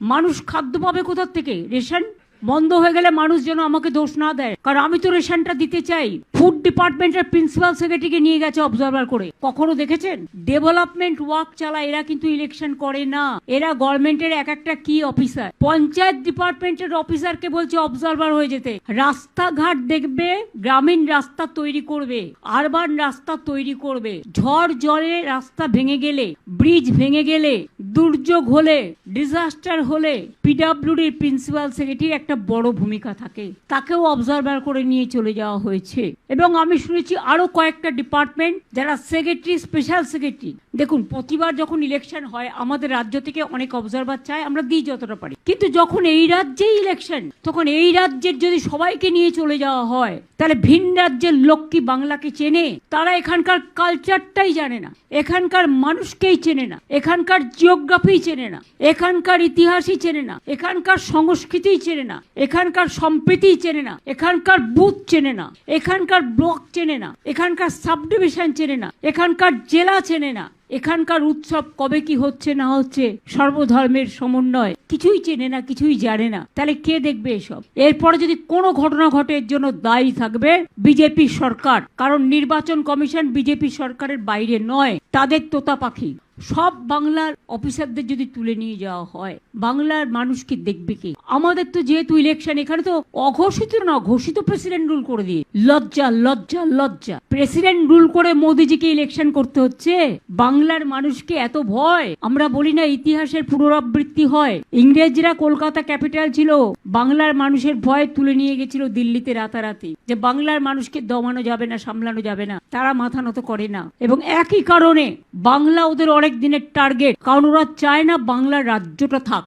মানুষ খাদ্য পাবে কোথা থেকে? রেশন বন্ধ হয়ে গেলে মানুষ যেন আমাকে দোষ না দেয়, কারণ আমি তো রেশনটা দিতে চাই। ফুড ডিপার্টমেন্টের প্রিন্সিপাল সেক্রেটারিকে নিয়ে গেছে অবজারভার করে, কখনো দেখেছেন? ডেভেলপমেন্ট ওয়ার্ক চালায়, এরা কিন্তু ইলেকশন করে না। এরা গভর্নমেন্টের এক একটা কি অফিসার, পঞ্চায়েত ডিপার্টমেন্টের অফিসারকে বলছে অবজারভার হয়ে যেতে। রাস্তাঘাট দেখবে, গ্রামীণ রাস্তা তৈরি করবে, আরবান রাস্তা তৈরি করবে। ঝড় জলে রাস্তা ভেঙে গেলে, ব্রিজ ভেঙে গেলে, দুর্যোগ হলে, ডিজাস্টার হলে পিডব্লিউডির প্রিন্সিপাল সেক্রেটারি একটা বড় ভূমিকা থাকে, তাকেও অবজারভার করে নিয়ে চলে যাওয়া হয়েছে। এবং আমি শুনেছি আরো কয়েকটা ডিপার্টমেন্ট যারা সেক্রেটারি, স্পেশাল সেক্রেটারি। দেখুন, প্রতিবার যখন ইলেকশন হয় আমাদের রাজ্য থেকে অনেক অবজারভার চায়, আমরা দিই যতটা পারি, কিন্তু যখন এই রাজ্যেই ইলেকশন, তখন এই রাজ্যের যদি সবাইকে নিয়ে চলে যাওয়া হয়, তাহলে ভিন রাজ্যের লোক কি বাংলাকে চেনে? তারা এখানকার কালচারটাই জানে না, এখানকার মানুষকেই চেনে না, এখানকার জিওগ্রাফি চেনে না, এখানকার ইতিহাসই চেনে না, এখানকার সংস্কৃতিই চেনে না, এখানকার সম্প্রীতি চেনে না, এখানকার বুথ চেনে না, এখানকার ব্লক চেনে না, এখানকার সাব ডিভিশন চেনে না, এখানকার জেলা চেনে না, এখানকার উৎসব কবে কি হচ্ছে না হচ্ছে, সর্বধর্মের সমন্বয় কিছুই চেনে না, কিছুই জানে না। তাহলে কে দেখবে এসব? এরপরে যদি কোনো ঘটনা ঘটে এর জন্য দায়ী থাকবে বিজেপি সরকার, কারণ নির্বাচন কমিশন বিজেপি সরকারের বাইরে নয়, তাদের তোতা পাখি। সব বাংলার অফিসারদের যদি তুলে নিয়ে যাওয়া হয়, বাংলার মানুষ কি দেখবে কি? আমাদের তো যেহেতু ইলেকশন, এখানে তো অঘোষিত না, ঘোষিত প্রেসিডেন্ট রুল করে দিয়ে, লজ্জা লজ্জা লজ্জা। প্রেসিডেন্ট রুল করে মোদিজিকে ইলেকশন করতে হচ্ছে। বাংলার মানুষকে এত ভয়। আমরা বলি না ইতিহাসের পুনরাবৃত্তি হয়, ইংরেজরা কলকাতা ক্যাপিটাল ছিল, বাংলার মানুষের ভয় তুলে নিয়ে গেছিল দিল্লিতে রাতারাতি, যে বাংলার মানুষকে দমানো যাবে না, সামলানো যাবে না। তারা মাথা নত করে না, এবং একই কারণে বাংলা ওদের অনেক দিনের টার্গেট, কারণ ওরা চায় না বাংলার রাজ্যটা থাক।